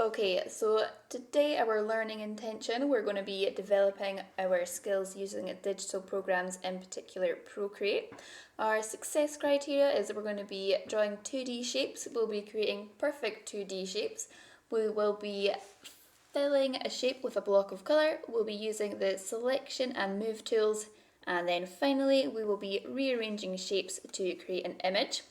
Okay, so today our learning intention, we're going to be developing our skills using digital programs, in particular Procreate. Our success criteria is that we're going to be drawing 2D shapes, we'll be creating perfect 2D shapes, we will be filling a shape with a block of colour, we'll be using the selection and move tools, and then finally we will be rearranging shapes to create an image.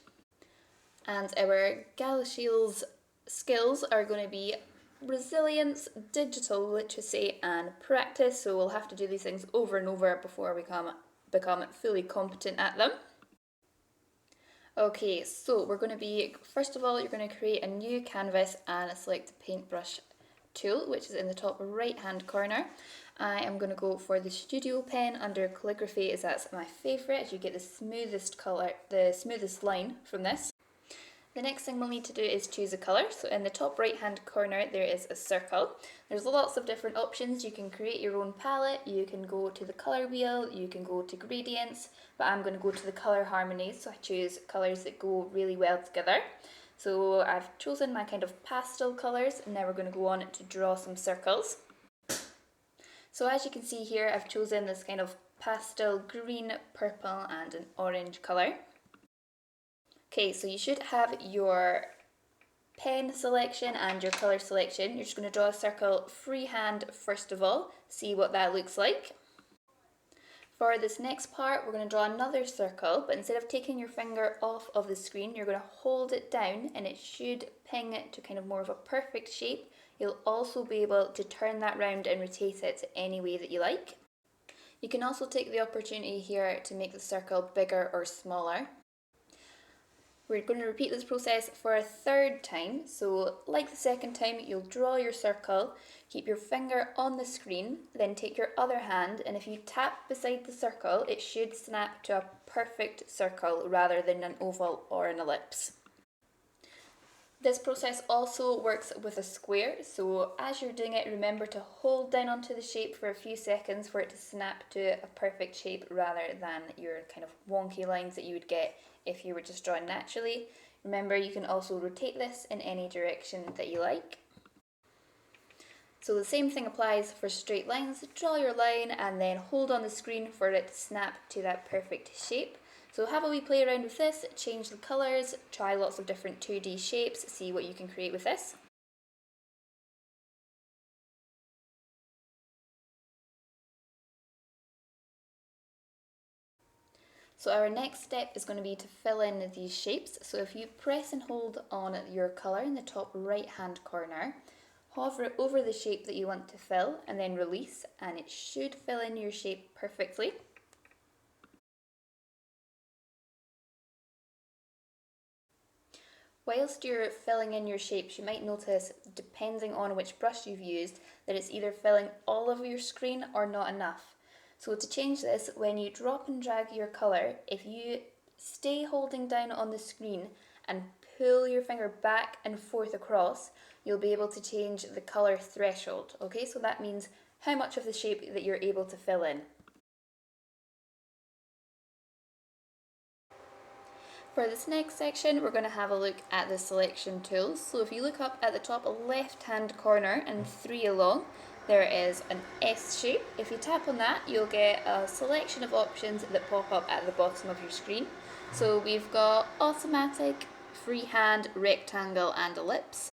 And our Gala skills are going to be resilience, digital literacy, and practice. So we'll have to do these things over and over before we become fully competent at them. Okay, so we're going to be, first of all, you're going to create a new canvas and select the paintbrush tool, which is in the top right hand corner. I am going to go for the studio pen under calligraphy, as that's my favourite, as you get the smoothest colour, the smoothest line from this. The next thing we'll need to do is choose a colour. So in the top right hand corner there is a circle. There's lots of different options. You can create your own palette, you can go to the colour wheel, you can go to gradients, but I'm going to go to the colour harmonies, so I choose colours that go really well together. So I've chosen my kind of pastel colours, and now we're going to go on to draw some circles. So as you can see here, I've chosen this kind of pastel green, purple and an orange colour. Okay, so you should have your pen selection and your colour selection. You're just going to draw a circle freehand first of all, see what that looks like. For this next part, we're going to draw another circle, but instead of taking your finger off of the screen, you're going to hold it down and it should ping it to kind of more of a perfect shape. You'll also be able to turn that round and rotate it any way that you like. You can also take the opportunity here to make the circle bigger or smaller. We're going to repeat this process for a third time. So like the second time, you'll draw your circle, keep your finger on the screen, then take your other hand, and if you tap beside the circle, it should snap to a perfect circle rather than an oval or an ellipse. This process also works with a square, so as you're doing it, remember to hold down onto the shape for a few seconds for it to snap to a perfect shape rather than your kind of wonky lines that you would get if you were just drawing naturally. Remember, you can also rotate this in any direction that you like. So the same thing applies for straight lines. Draw your line and then hold on the screen for it to snap to that perfect shape. So have a wee play around with this, change the colours, try lots of different 2D shapes, see what you can create with this. So our next step is going to be to fill in these shapes. So if you press and hold on your colour in the top right hand corner, hover over the shape that you want to fill and then release, and it should fill in your shape perfectly. Whilst you're filling in your shapes, you might notice, depending on which brush you've used, that it's either filling all of your screen or not enough. So to change this, when you drop and drag your colour, if you stay holding down on the screen and pull your finger back and forth across, you'll be able to change the colour threshold. Okay, so that means how much of the shape that you're able to fill in. For this next section, we're going to have a look at the selection tools. So if you look up at the top left hand corner and 3 along, there is an S shape. If you tap on that, you'll get a selection of options that pop up at the bottom of your screen. So we've got automatic, freehand, rectangle and ellipse.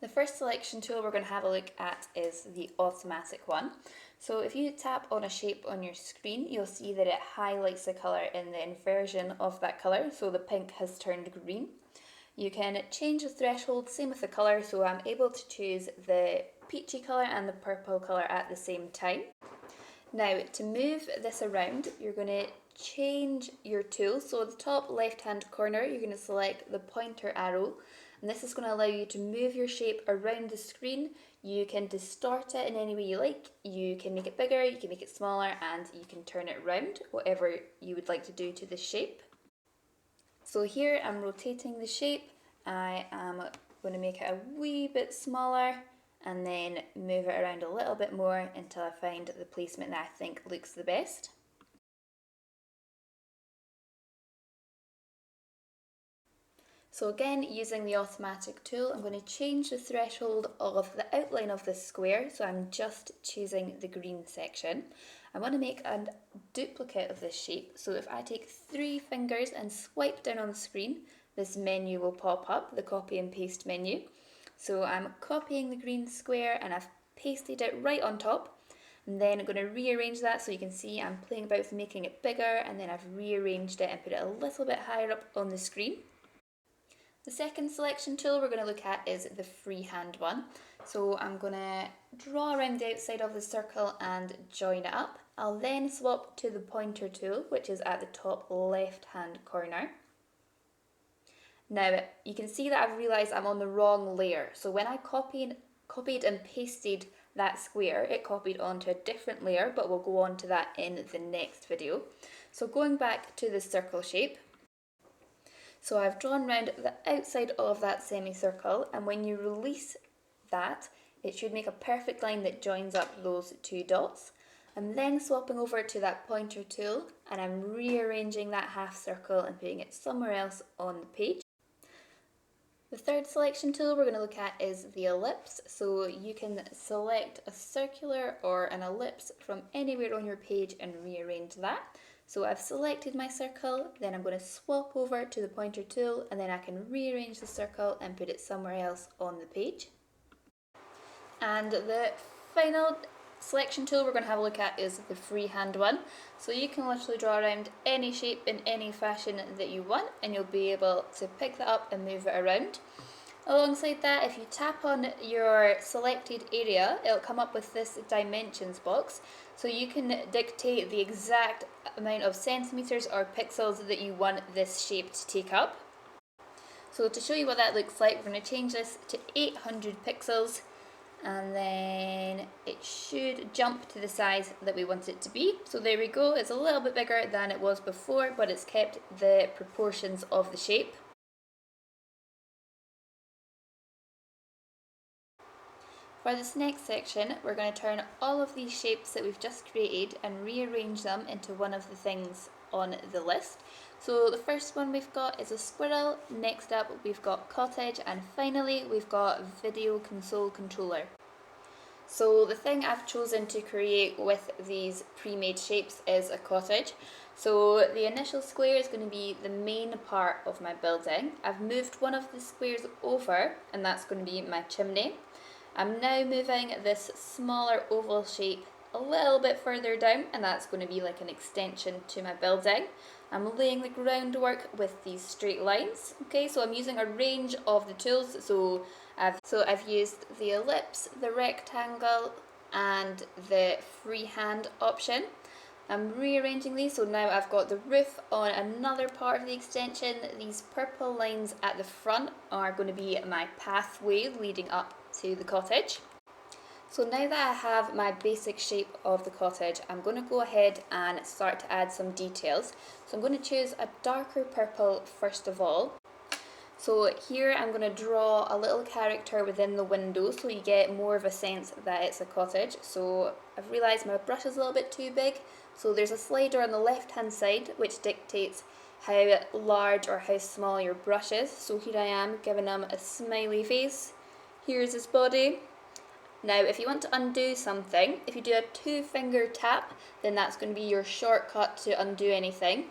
The first selection tool we're going to have a look at is the automatic one. So if you tap on a shape on your screen, you'll see that it highlights the colour in the inversion of that colour, so the pink has turned green. You can change the threshold, same with the colour, so I'm able to choose the peachy colour and the purple colour at the same time. Now, to move this around, you're going to change your tool. So at the top left hand corner, you're going to select the pointer arrow, and this is going to allow you to move your shape around the screen. You can distort it in any way you like. You can make it bigger, you can make it smaller, and you can turn it round, whatever you would like to do to the shape. So here I'm rotating the shape. I am going to make it a wee bit smaller and then move it around a little bit more until I find the placement that I think looks the best. So again, using the automatic tool, I'm going to change the threshold of the outline of this square. So I'm just choosing the green section. I want to make a duplicate of this shape. So if I take 3 fingers and swipe down on the screen, this menu will pop up, the copy and paste menu. So I'm copying the green square and I've pasted it right on top. And then I'm going to rearrange that so you can see I'm playing about with making it bigger, and then I've rearranged it and put it a little bit higher up on the screen. The second selection tool we're going to look at is the freehand one. So I'm going to draw around the outside of the circle and join it up. I'll then swap to the pointer tool, which is at the top left hand corner. Now you can see that I've realised I'm on the wrong layer. So when I copied and pasted that square, it copied onto a different layer, but we'll go on to that in the next video. So going back to the circle shape, so I've drawn around the outside of that semicircle, and when you release that, it should make a perfect line that joins up those 2 dots. I'm then swapping over to that pointer tool, and I'm rearranging that half circle and putting it somewhere else on the page. The third selection tool we're going to look at is the ellipse. So you can select a circular or an ellipse from anywhere on your page and rearrange that. So I've selected my circle, then I'm going to swap over to the pointer tool, and then I can rearrange the circle and put it somewhere else on the page. And the final selection tool we're going to have a look at is the freehand one. So you can literally draw around any shape in any fashion that you want, and you'll be able to pick that up and move it around. Alongside that, if you tap on your selected area, it'll come up with this dimensions box. So you can dictate the exact amount of centimeters or pixels that you want this shape to take up. So to show you what that looks like, we're going to change this to 800 pixels, and then it should jump to the size that we want it to be. So there we go, it's a little bit bigger than it was before, but it's kept the proportions of the shape. For this next section, we're going to turn all of these shapes that we've just created and rearrange them into one of the things on the list. So the first one we've got is a squirrel, next up we've got cottage, and finally we've got video console controller. So the thing I've chosen to create with these pre-made shapes is a cottage. So the initial square is going to be the main part of my building. I've moved one of the squares over, and that's going to be my chimney. I'm now moving this smaller oval shape a little bit further down, and that's going to be like an extension to my building. I'm laying the groundwork with these straight lines. Okay, so I'm using a range of the tools. So I've used the ellipse, the rectangle, and the freehand option. I'm rearranging these, so now I've got the roof on another part of the extension. These purple lines at the front are going to be my pathway leading up to the cottage. So now that I have my basic shape of the cottage, I'm going to go ahead and start to add some details. So I'm going to choose a darker purple first of all. So here I'm going to draw a little character within the window so you get more of a sense that it's a cottage. So I've realised my brush is a little bit too big, so there's a slider on the left hand side which dictates how large or how small your brush is. So here I am giving him a smiley face. Here's his body. Now if you want to undo something, if you do a 2-finger tap, then that's going to be your shortcut to undo anything.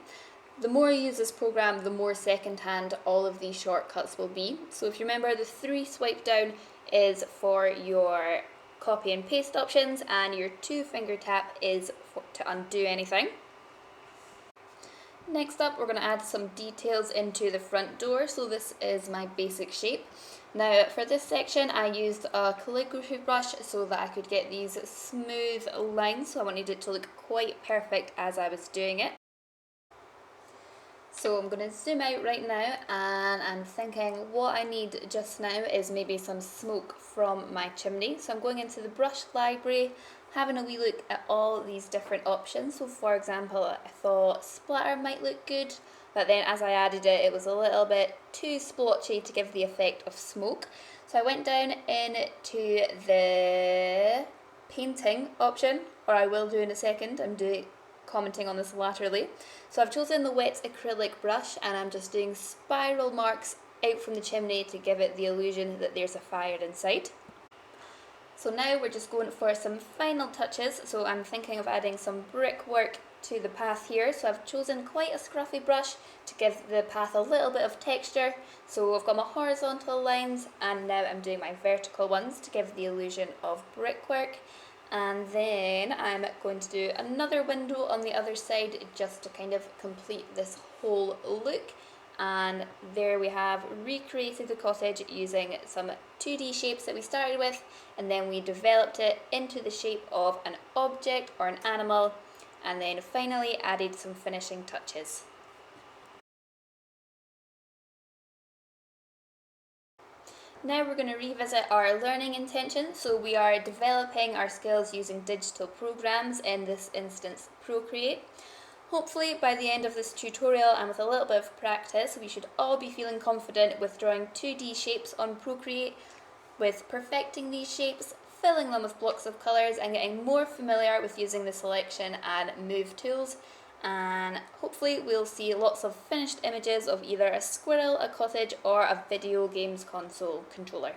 The more you use this program, the more second-hand all of these shortcuts will be. So if you remember, the 3 swipe down is for your copy and paste options, and your 2-finger tap is to undo anything. Next up, we're going to add some details into the front door. So this is my basic shape. Now for this section I used a calligraphy brush so that I could get these smooth lines, so I wanted it to look quite perfect as I was doing it. So I'm going to zoom out right now, and I'm thinking what I need just now is maybe some smoke from my chimney. So I'm going into the brush library, having a wee look at all these different options. So for example, I thought splatter might look good, but then as I added it, it was a little bit too splotchy to give the effect of smoke. So I went down into the painting option, or I will do in a second. I'm commenting on this laterally. So I've chosen the wet acrylic brush, and I'm just doing spiral marks out from the chimney to give it the illusion that there's a fire inside. So now we're just going for some final touches. So I'm thinking of adding some brickwork to the path here. So I've chosen quite a scruffy brush to give the path a little bit of texture. So I've got my horizontal lines and now I'm doing my vertical ones to give the illusion of brickwork. And then I'm going to do another window on the other side just to kind of complete this whole look. And there we have recreated the cottage using some 2D shapes that we started with, and then we developed it into the shape of an object or an animal, and then finally added some finishing touches. Now we're going to revisit our learning intention. So we are developing our skills using digital programs, in this instance Procreate. Hopefully by the end of this tutorial and with a little bit of practice, we should all be feeling confident with drawing 2D shapes on Procreate, with perfecting these shapes, filling them with blocks of colours and getting more familiar with using the selection and move tools. And hopefully we'll see lots of finished images of either a squirrel, a cottage or a video games console controller.